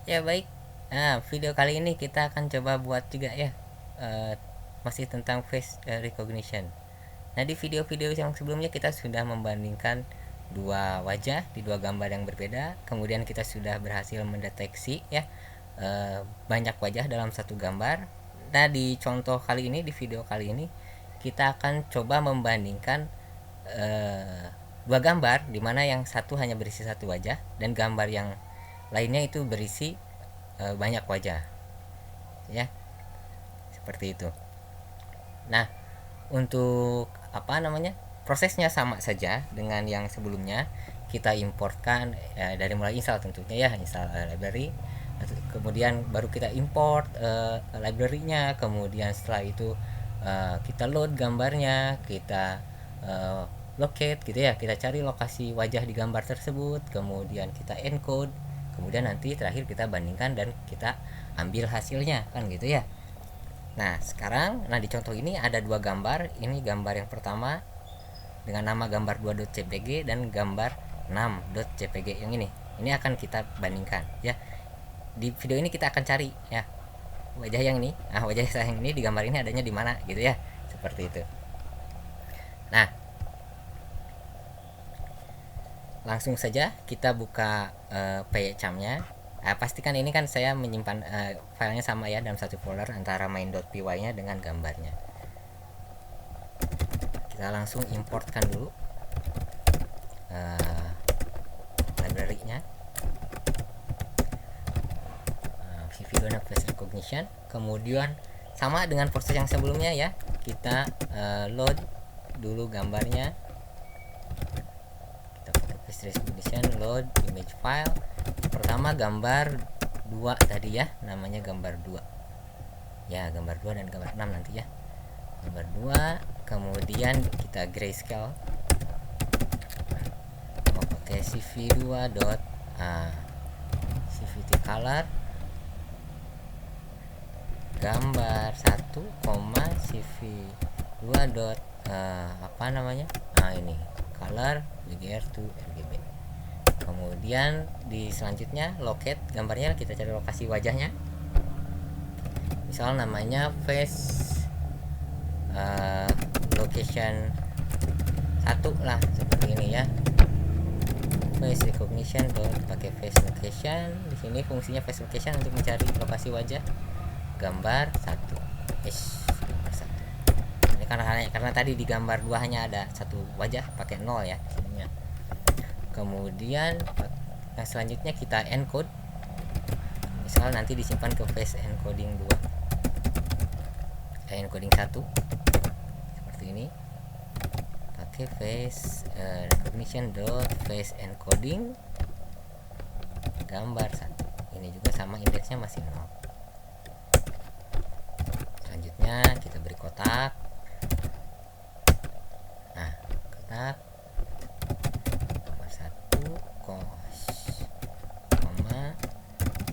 Ya baik. Nah, video kali ini kita akan coba buat juga ya, eh, masih tentang face recognition. Nah, di video-video yang sebelumnya kita sudah membandingkan dua wajah di dua gambar yang berbeda. Kemudian kita sudah berhasil mendeteksi ya, banyak wajah dalam satu gambar. Nah, di contoh kali ini, di video kali ini kita akan coba membandingkan eh, dua gambar di mana yang satu hanya berisi satu wajah dan gambar yang lainnya itu berisi banyak wajah ya, seperti itu. Nah, untuk apa namanya, prosesnya sama saja dengan yang sebelumnya. Kita importkan dari mulai install tentunya ya, install library, kemudian baru kita import library-nya, kemudian setelah itu kita load gambarnya, kita locate gitu ya, kita cari lokasi wajah di gambar tersebut, kemudian kita encode, kemudian nanti terakhir kita bandingkan dan kita ambil hasilnya kan gitu ya. Nah, sekarang di contoh ini ada dua gambar. Ini gambar yang pertama dengan nama gambar 2.jpg dan gambar 6.jpg yang ini. Ini akan kita bandingkan ya. Di video ini kita akan cari ya wajah yang ini. Nah, wajah saya yang ini di gambar ini adanya di mana gitu ya. Seperti itu. Nah, langsung saja kita buka paycharm-nya. Pastikan ini kan saya menyimpan filenya sama ya dalam satu folder antara main.py-nya dengan gambarnya. Kita langsung importkan dulu library-nya, video dan face recognition. Kemudian sama dengan proses yang sebelumnya ya, kita load dulu gambarnya. Kita pakai face recognition, load image file. Pertama gambar 2 tadi ya, namanya gambar 2 ya, gambar 2 dan gambar 6 nanti ya. Gambar 2, kemudian kita grayscale, mau pakai cv2 cvt color gambar 1, cv2 apa namanya, ini color bgr2 rgb. Kemudian di selanjutnya locate gambarnya, kita cari lokasi wajahnya, misal namanya face location 1 lah, seperti ini ya, face recognition. Pakai face location, di sini fungsinya face location untuk mencari lokasi wajah gambar 1. Gambar 1 ini karena tadi di gambar 2 hanya ada satu wajah, pakai 0 ya sininya. Kemudian selanjutnya kita encode, misal nanti disimpan ke face encoding 2, encoding 1 seperti ini, pakai face recognition face encoding gambar 1. Ini juga sama, indeksnya masih 0. Selanjutnya kita beri kotak. Nah, kotak gambar 1 koma,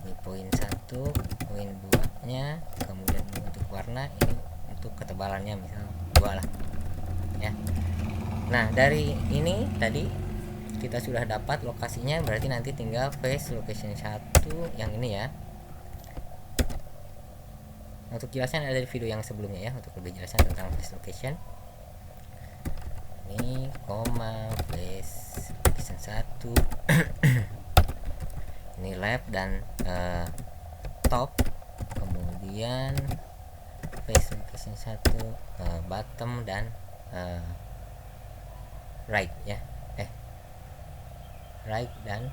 ini poin 1, poin 2 nya, kemudian untuk warna ini untuk ketebalannya misal 2 lah ya. Nah, dari ini tadi kita sudah dapat lokasinya, berarti nanti tinggal face location 1 yang ini ya. Untuk jelasnya ada di video yang sebelumnya ya, untuk lebih jelasnya tentang face location. Ini face location 1 ini left dan top. Kemudian face location 1 bottom dan right ya, right dan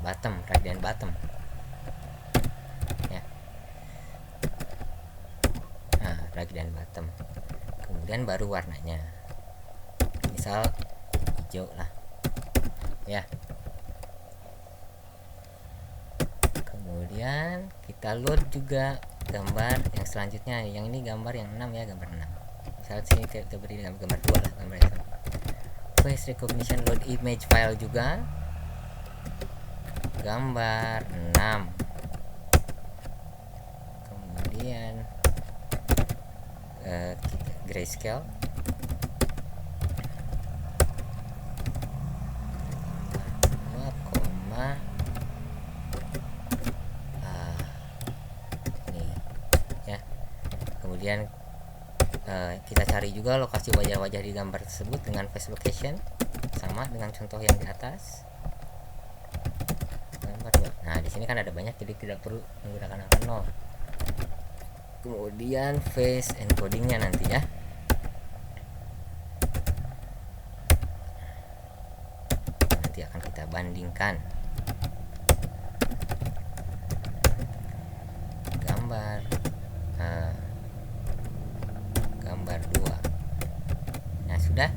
bottom ya. Nah, right dan bottom. Kemudian baru warnanya, misal hijau lah ya. Kemudian kita load juga gambar yang selanjutnya, yang ini gambar yang 6 ya, gambar 6. Misal sini kita beri gambar 2 lah, gambar yang face recognition load image file juga gambar 6. Kemudian kita grayscale Kemudian kita cari juga lokasi wajah-wajah di gambar tersebut dengan face location, sama dengan contoh yang di atas. Gambar 2. Nah, di sini kan ada banyak, jadi tidak perlu menggunakan angka 0. Kemudian face encodingnya nanti ya. Nanti akan kita bandingkan gambar gambar 2. Nah, sudah,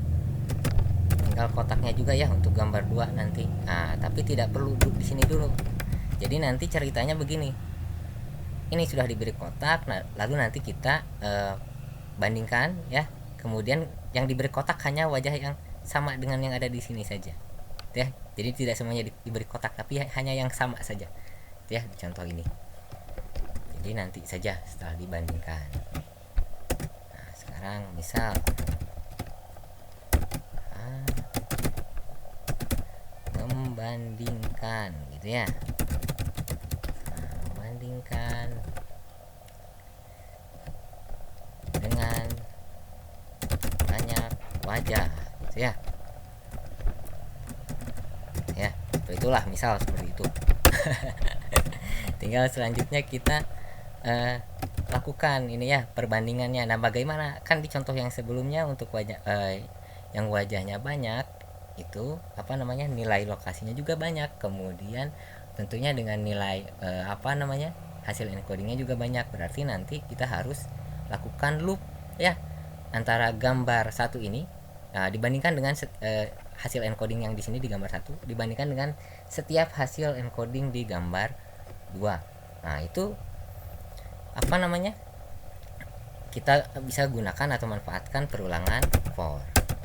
tinggal kotaknya juga ya untuk gambar 2 nanti. Nah, tapi tidak perlu di sini dulu. Jadi nanti ceritanya begini. Ini sudah diberi kotak, nah, lalu nanti kita bandingkan ya. Kemudian yang diberi kotak hanya wajah yang sama dengan yang ada di sini saja. Ya, jadi tidak semuanya diberi kotak, tapi hanya yang sama saja. Ya, di contoh ini. Jadi nanti saja setelah dibandingkan. Nah, sekarang misal membandingkan gitu ya. Membandingkan dengan banyak wajah gitu ya. Ya, seperti itulah, misal seperti itu. Tinggal selanjutnya kita lakukan ini ya perbandingannya. Nah, bagaimana? Kan di contoh yang sebelumnya untuk wajah yang wajahnya banyak itu nilai lokasinya juga banyak. Kemudian tentunya dengan nilai hasil encodingnya juga banyak. Berarti nanti kita harus lakukan loop ya antara gambar satu ini dibandingkan dengan hasil encoding yang di sini di gambar 1 dibandingkan dengan setiap hasil encoding di gambar 2. Nah, itu kita bisa gunakan atau manfaatkan perulangan for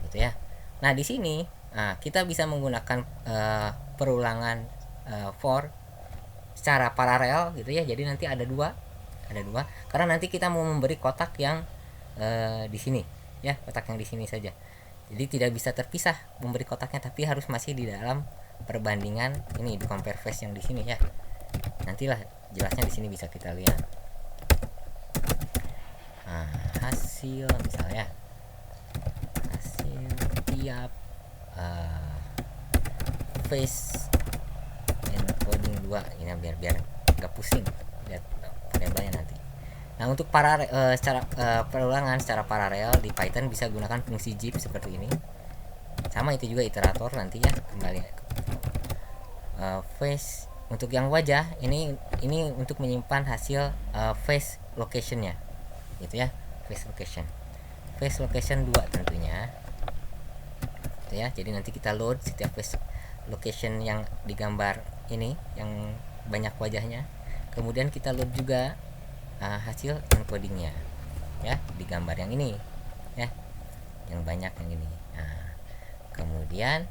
gitu ya. Nah, di sini kita bisa menggunakan perulangan for secara paralel gitu ya. Jadi nanti ada dua karena nanti kita mau memberi kotak yang di sini ya, kotak yang di sini saja. Jadi tidak bisa terpisah memberi kotaknya, tapi harus masih di dalam perbandingan ini di compare face yang di sini ya. Nantilah jelasnya di sini bisa kita lihat. Nah, hasil misalnya hasil tiap face encoding 2 ini biar gak pusing lihat variabelnya nanti. Nah, untuk secara perulangan secara paralel di Python bisa gunakan fungsi zip seperti ini. Sama itu juga iterator nanti ya, kembali face untuk yang wajah ini untuk menyimpan hasil face locationnya gitu ya, face location 2 tentunya gitu ya. Jadi nanti kita load setiap face location yang digambar ini yang banyak wajahnya, kemudian kita load juga hasil encodingnya ya di gambar yang ini ya, yang banyak yang ini. Nah, kemudian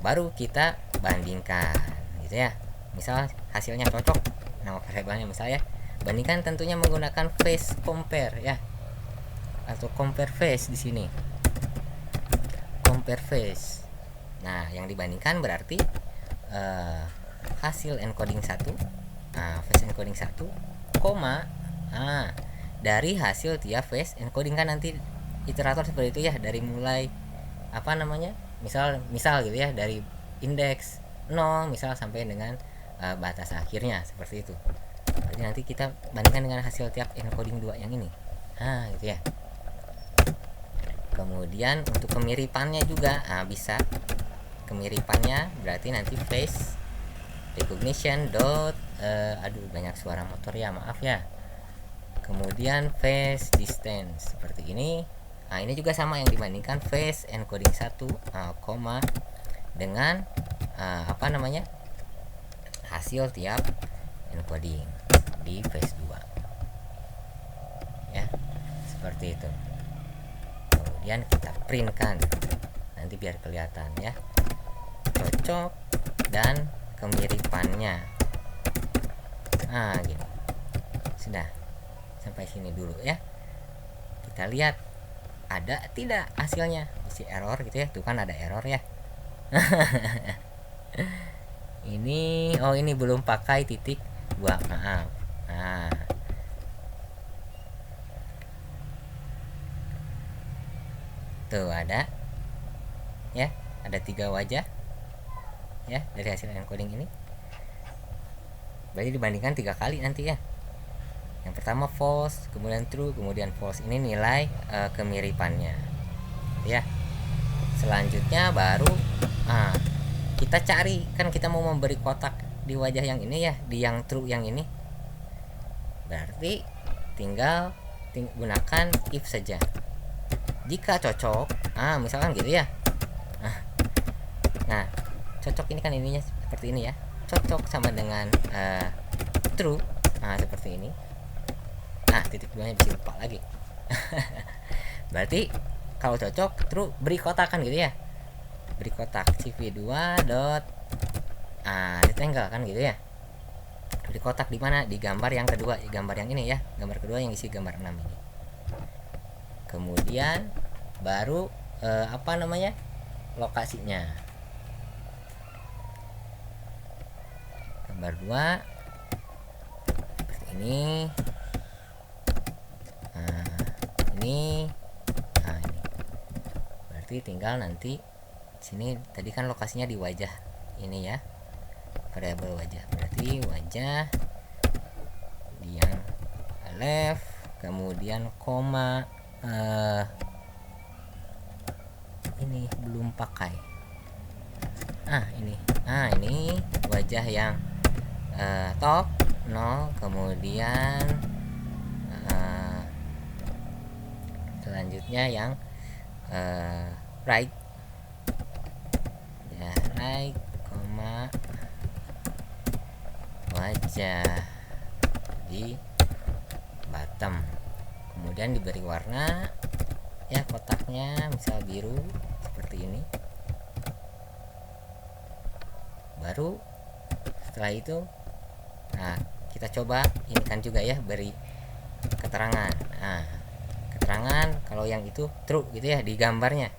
baru kita bandingkan gitu ya. Misal hasilnya cocok, nama variabelnya misalnya bandingkan, tentunya menggunakan face compare ya, atau compare face di sini. Compare face. Nah, yang dibandingkan berarti hasil encoding 1, face encoding 1, dari hasil tiap face encoding. Kan nanti iterator seperti itu ya, dari mulai misal gitu ya, dari indeks 0 misal sampai dengan batas akhirnya seperti itu. Jadi nanti kita bandingkan dengan hasil tiap encoding 2 yang ini. Gitu ya. Kemudian untuk kemiripannya juga bisa. Kemiripannya berarti nanti face recognition dot banyak suara motor ya, maaf ya. Kemudian face distance seperti ini. Nah, ini juga sama yang dibandingkan face encoding 1, dengan hasil tiap encoding di face 2 ya, seperti itu. Kemudian kita printkan nanti biar kelihatan ya, cocok dan kemiripannya. Gini. Sudah, sampai sini dulu ya. Kita lihat ada tidak hasilnya, isi error gitu ya. Tuh kan ada error ya. ini belum pakai titik 2, maaf. Tuh ada ya, ada 3 wajah ya dari hasil encoding ini. Berarti dibandingkan 3 kali nanti ya. Yang pertama false, kemudian true, kemudian false. Ini nilai kemiripannya ya. Selanjutnya baru kita cari, kan kita mau memberi kotak di wajah yang ini ya, di yang true yang ini. Berarti tinggal gunakan if saja. Jika cocok, misalkan gitu ya. Nah, cocok ini kan ininya seperti ini ya. Cocok sama dengan true. Seperti ini. Titik 2 nya bisa lupa lagi. Berarti kalau cocok true, beri kotak kan gitu ya. Beri kotak cv2 dot rectangle kan gitu ya. Beri kotak di mana? Di gambar yang kedua, gambar yang ini ya. Gambar kedua yang isi gambar 6 ini. Kemudian baru lokasinya. Gambar 2 seperti ini. Ini berarti tinggal nanti sini, tadi kan lokasinya di wajah ini ya, variabel wajah. Berarti wajah di yang left, kemudian koma ini belum pakai. Ini wajah yang top 0, kemudian selanjutnya yang right ya, right, koma wajah di bottom. Kemudian diberi warna ya, kotaknya misal biru seperti ini. Baru setelah itu kita coba ini kan juga ya, beri keterangan. Keterangan kalau yang itu true gitu ya, di gambarnya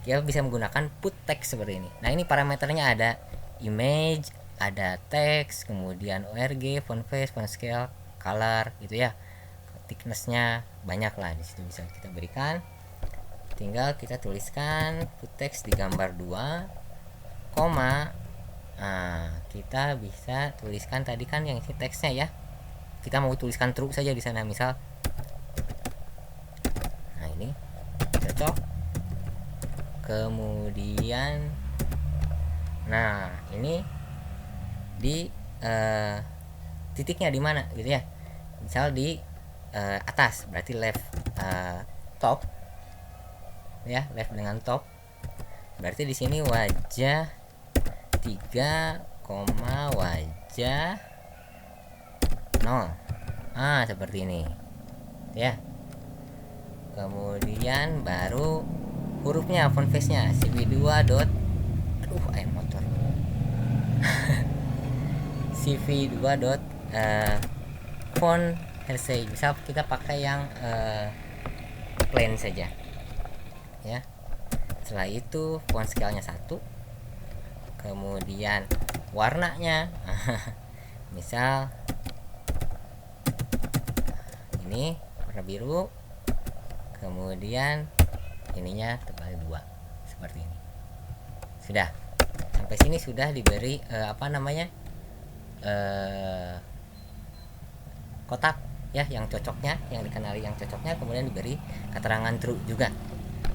kita bisa menggunakan put text seperti ini. Nah, ini parameternya ada image, ada teks, kemudian org, font face, font scale, color gitu ya. Thicknessnya banyak lah di situ bisa kita berikan. Tinggal kita tuliskan put text di gambar 2, koma. Kita bisa tuliskan tadi kan yang isi teksnya ya. Kita mau tuliskan true saja di sana misal. Ini cocok. Kemudian ini di titiknya di mana gitu ya. Misal di atas, berarti left top ya, left dengan top. Berarti di sini wajah 3, wajah 0. Seperti ini ya. Kemudian baru hurufnya, font face nya cv2 dot motor cv2 dot font hersey. Misal kita pakai yang plain saja ya. Setelah itu font scale nya 1, kemudian warnanya misal ini warna biru, kemudian ininya tebal 2 seperti ini. Sudah sampai sini sudah diberi kotak ya, yang cocoknya, yang dikenali yang cocoknya, kemudian diberi keterangan true juga.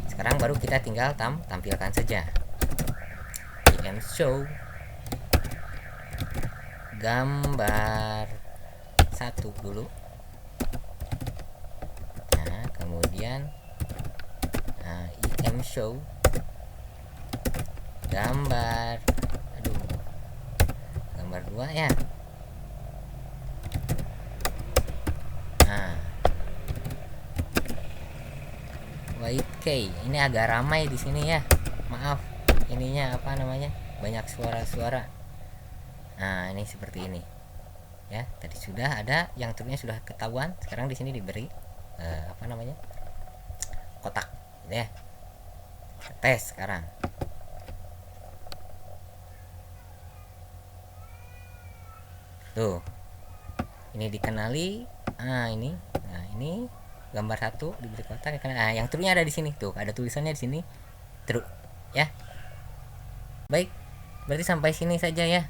Sekarang baru kita tinggal tampilkan saja. Im show gambar 1 dulu. Kemudian im show gambar 2 ya. White K ini agak ramai di sini ya, maaf, ininya banyak suara-suara. Ini seperti ini ya. Tadi sudah ada yang true-nya sudah ketahuan. Sekarang di sini diberi kotak ya. Tes sekarang. Tuh, ini dikenali. Ini gambar satu diberi kotak. Nah, yang true-nya ada di sini tuh, ada tulisannya di sini true ya. Baik, berarti sampai sini saja ya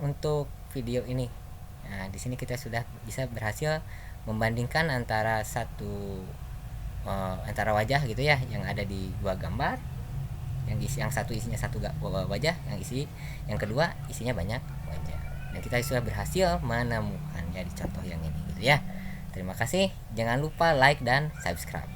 untuk video ini. Nah, di sini kita sudah bisa berhasil membandingkan antara antara wajah gitu ya yang ada di dua gambar, yang satu isinya satu wajah, yang kedua isinya banyak wajah. Dan kita sudah berhasil menemukan dari contoh yang ini gitu ya. Terima kasih, jangan lupa like dan subscribe.